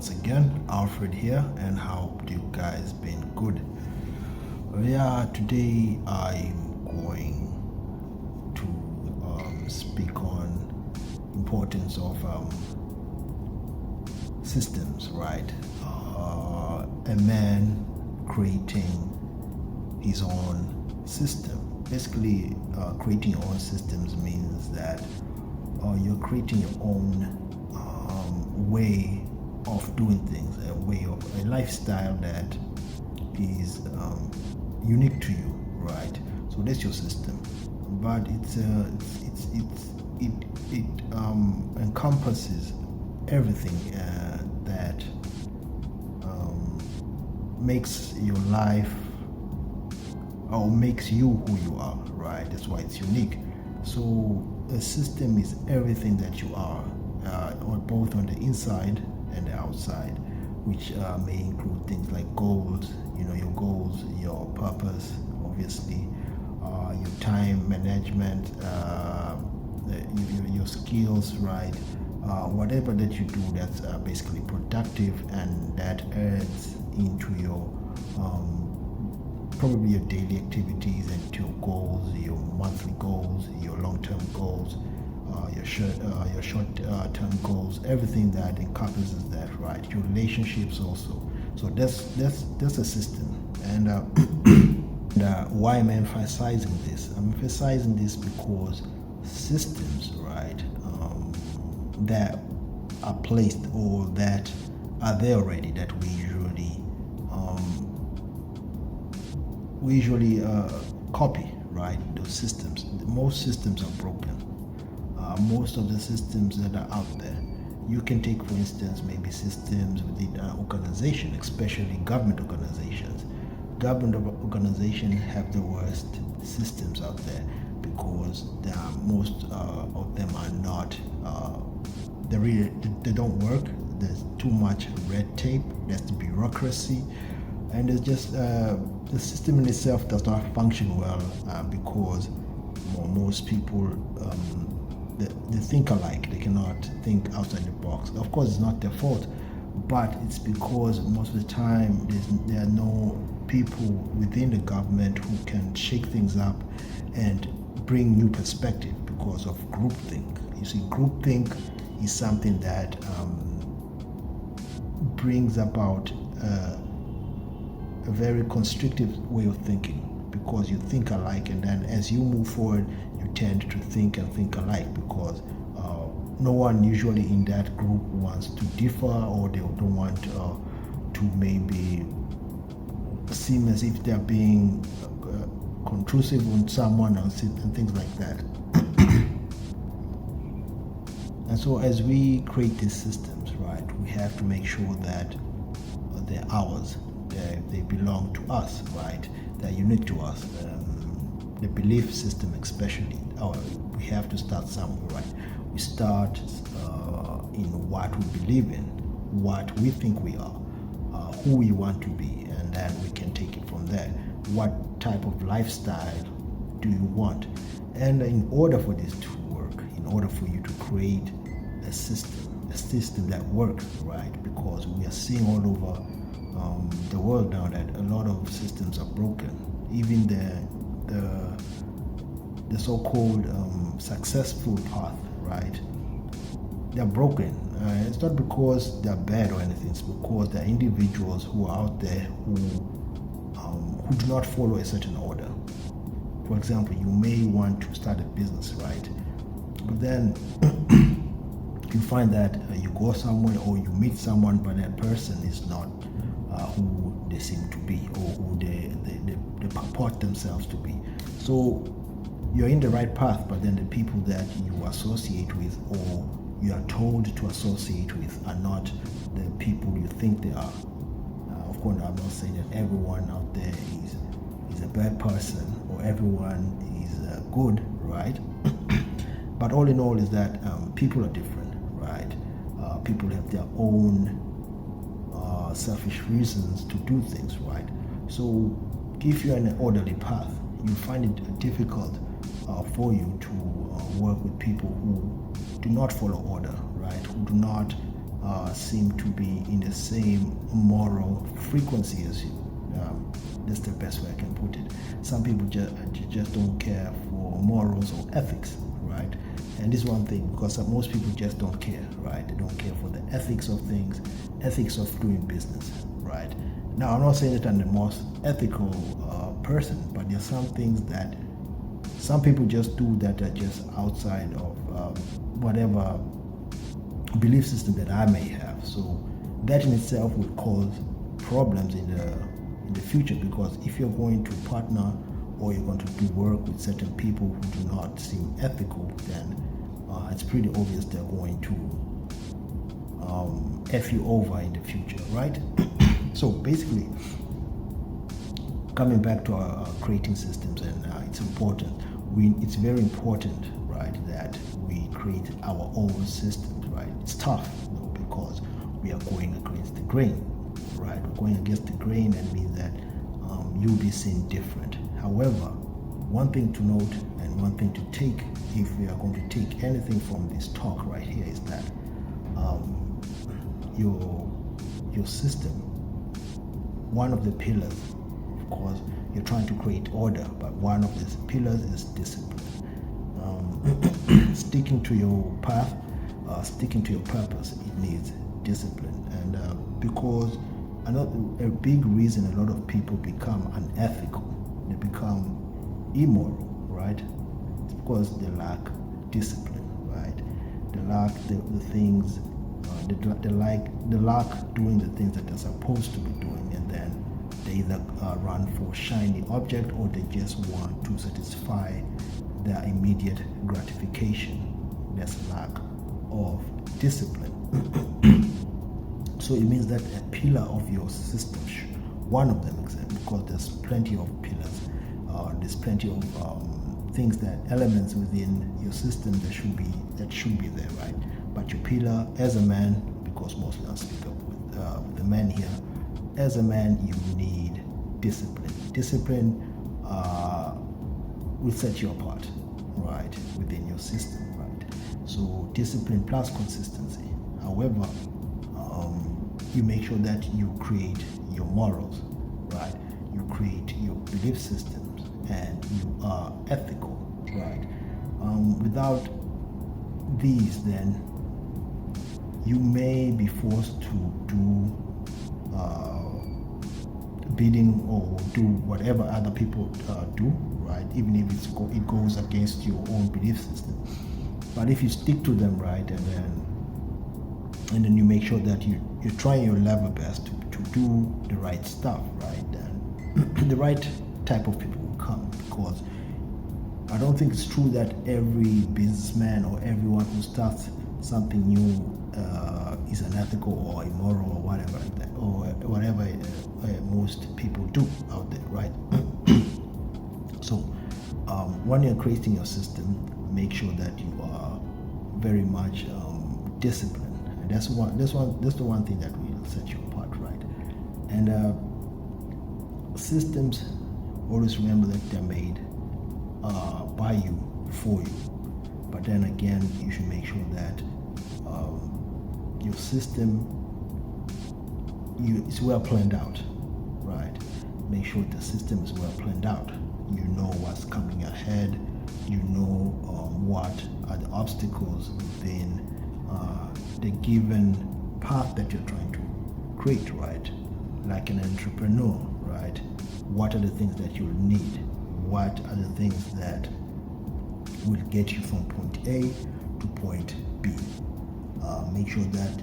once again. Alfred here, and how you guys been? Good. Yeah, today I'm going to speak on importance of systems, right? A man creating his own system. Basically, creating your own systems means that you're creating your own way of doing things, a lifestyle that is unique to you, right? So that's your system, but it encompasses everything that makes your life or makes you who you are, right? That's why it's unique. So a system is everything that you are, both on the inside and the outside, which may include things like goals, your goals, your purpose, obviously, your time management, your skills, right? Whatever that you do that's basically productive and that adds into your probably your daily activities and your goals, your monthly goals, your long-term goals, your short-term goals, everything that encompasses that, right? Your relationships also. So that's a system. And why am I emphasizing this? I'm emphasizing this because systems, right, that are placed or that are there already that we usually copy, right? Those systems. Most systems are broken. Most of the systems that are out there. You can take, for instance, maybe systems within an organization, especially government organizations. Government organizations have the worst systems out there because most of them are not. They don't work. There's too much red tape. There's the bureaucracy, and there's just the system in itself does not function well because most people they think alike. They cannot think outside the box. Of course, it's not their fault, but it's because most of the time there are no people within the government who can shake things up and bring new perspective because of groupthink. You see, groupthink is something that brings about a very constrictive way of thinking because you think alike, and then as you move forward you tend to think alike because no one usually in that group wants to differ, or they don't want to maybe seem as if they're being intrusive on someone else and things like that. And so as we create these systems, right, we have to make sure that they're ours. They belong to us, right? They're unique to us. The belief system especially, we have to start somewhere, right? We start in what we believe in, what we think we are, who we want to be, and then we can take it from there. What type of lifestyle do you want? And in order for this to work, in order for you to create a system that works, right? Because we are seeing all over the world now that a lot of systems are broken. Even the so-called successful path, right? They're broken. It's not because they're bad or anything. It's because there are individuals who are out there who do not follow a certain order. For example, you may want to start a business, right? But then you find that you go somewhere or you meet someone, but that person is not who they seem to be or who they purport themselves to be. So you're in the right path, but then the people that you associate with or you are told to associate with are not the people you think they are. Of course, I'm not saying that everyone out there is a bad person or everyone is good, right? But all in all is that people are different, right? People have their own selfish reasons to do things, right? So if you're in an orderly path, you find it difficult for you to work with people who do not follow order, right? Who do not seem to be in the same moral frequency as you. That's the best way I can put it. Some people just don't care for morals or ethics, right? And this is one thing, because most people just don't care, right? They don't care for the ethics of things, ethics of doing business, right? Now, I'm not saying that I'm the most ethical person, but there's some things that some people just do that are just outside of whatever belief system that I may have. So that in itself would cause problems in the future, because if you're going to partner or you're going to do work with certain people who do not seem ethical, then it's pretty obvious they're going to F you over in the future, right? So basically, coming back to our creating systems, and it's important, it's very important, right, that we create our own systems, right? It's tough, because we are going against the grain, right? We're going against the grain, and means that you'll be seen different. However, one thing to note and one thing to take, if we are going to take anything from this talk right here, is that your system, one of the pillars, of course, you're trying to create order, but one of these pillars is discipline. Sticking to your path, sticking to your purpose, it needs discipline. And because a big reason a lot of people become unethical, they become immoral, right? It's because they lack discipline, right? They lack the things, they lack doing the things that they're supposed to be doing, and then they either run for shiny object, or they just want to satisfy their immediate gratification. That's lack of discipline. So it means that a pillar of your system, one of them, because there's plenty of pillars, there's plenty of things, that elements within your system that should be there, right? But your pillar, as a man, because mostly I speak up with the men here, as a man, you need discipline. Discipline will set you apart, right, within your system, right? So discipline plus consistency. However, you make sure that you create your morals, right? You create your belief systems, and you are ethical, right? Without these, then you may be forced to do bidding or do whatever other people do, right? Even if it goes against your own belief system. But if you stick to them, right, and then you make sure that you're trying your level best to do the right stuff, right, then the right type of people will come. Because I don't think it's true that every businessman or everyone who starts something new is unethical or immoral or whatever, most people do out there, right? So when you're creating your system, make sure that you are very much disciplined. And that's the one thing that will set you apart, right? And systems, always remember that they're made by you, for you. But then again, you should make sure that your system is well planned out, right? Make sure the system is well planned out. You know what's coming ahead. You know what are the obstacles within the given path that you're trying to create, right? Like an entrepreneur, right? What are the things that you'll need? What are the things that will get you from point A to point B? Make sure that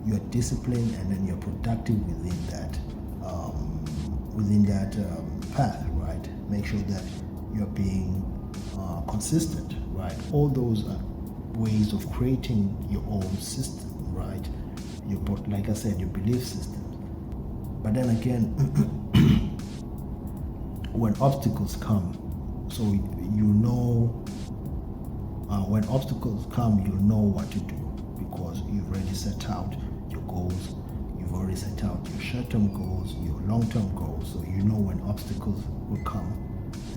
you're disciplined, and then you're productive within that path, right? Make sure that you're being consistent, right? All those are ways of creating your own system, right? Like I said, your belief system. But then again, when obstacles come, so you know, when obstacles come, you know what to do, because you've already set out your goals, you've already set out your short-term goals, your long-term goals, so you know when obstacles will come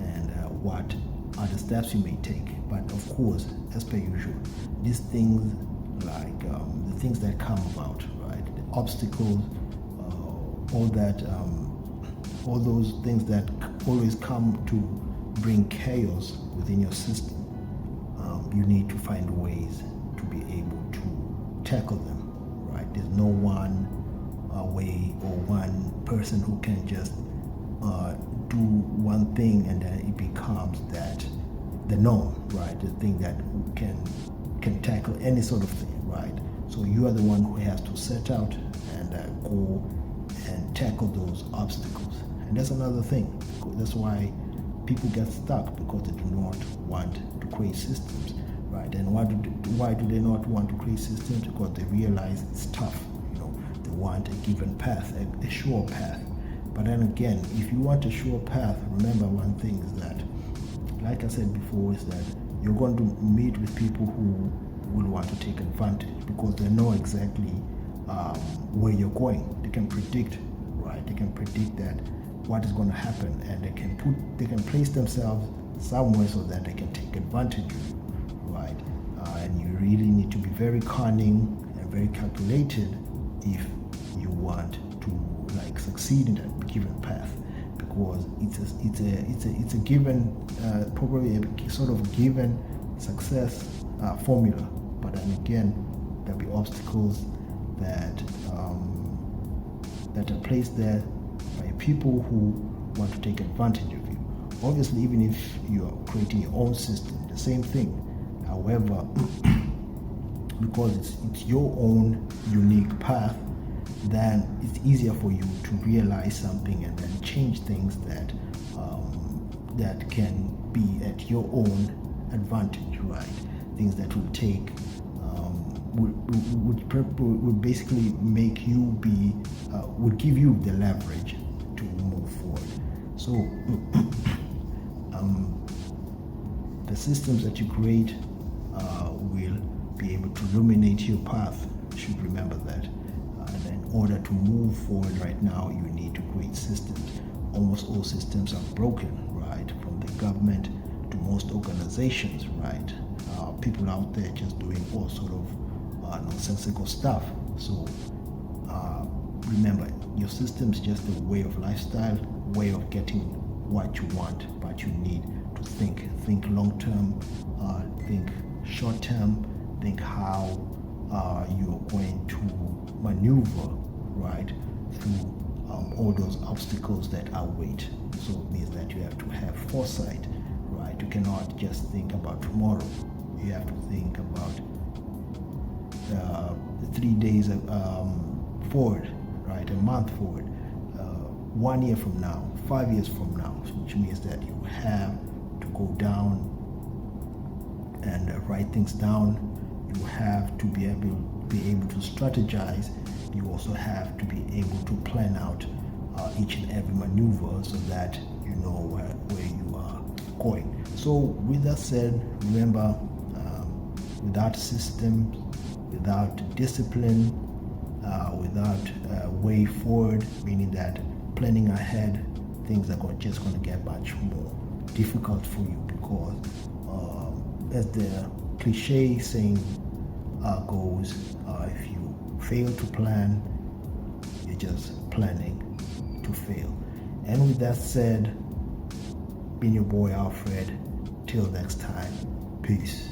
and what are the steps you may take. But of course, as per usual, these things like the things that come about, right? The obstacles, all those things that always come to bring chaos within your system. You need to find ways to be able to tackle them, right? There's no one way or one person who can just do one thing and then it becomes that the norm, right? The thing that can tackle any sort of thing, right? So you are the one who has to set out and go and tackle those obstacles. And that's another thing. That's why people get stuck, because they do not want to create systems, right? And why do they not want to create systems? Because they realize it's tough. They want a given path, a sure path. But then again, if you want a sure path, remember one thing is that, like I said before, is that you're going to meet with people who will want to take advantage, because they know exactly where you're going. They can predict, right? They can predict that what is going to happen, and they can place themselves somewhere so that they can take advantage of you, right? And you really need to be very cunning and very calculated if you want to succeed in that given path, because it's a given, probably a sort of given success formula. But then again, there'll be obstacles that are placed there by people who want to take advantage of you. Obviously, even if you're creating your own system, the same thing. However, because it's your own unique path, then it's easier for you to realize something and then change things that can be at your own advantage, right? Things that will take would basically make you would give you the leverage to move forward. So the systems that you create will be able to illuminate your path. You should remember that. And in order to move forward right now, you need to create systems. Almost all systems are broken, right? From the government to most organizations, right? People out there just doing all sort of nonsensical stuff. So remember, your system is just a way of lifestyle, way of getting what you want, but you need to think long term, think short term, think how you're going to maneuver, right, through all those obstacles that await. So it means that you have to have foresight, right? You cannot just think about tomorrow. You have to think about 3 days forward, right? A month forward, 1 year from now, 5 years from now, which means that you have to go down and write things down. You have to be able to strategize. You also have to be able to plan out each and every maneuver so that you know where you are going. So with that said, remember, without system, without discipline, without way forward, meaning that planning ahead, things are just going to get much more difficult for you, because as the cliche saying goes, if you fail to plan, you're just planning to fail. And with that said, been your boy Alfred. Till next time, peace.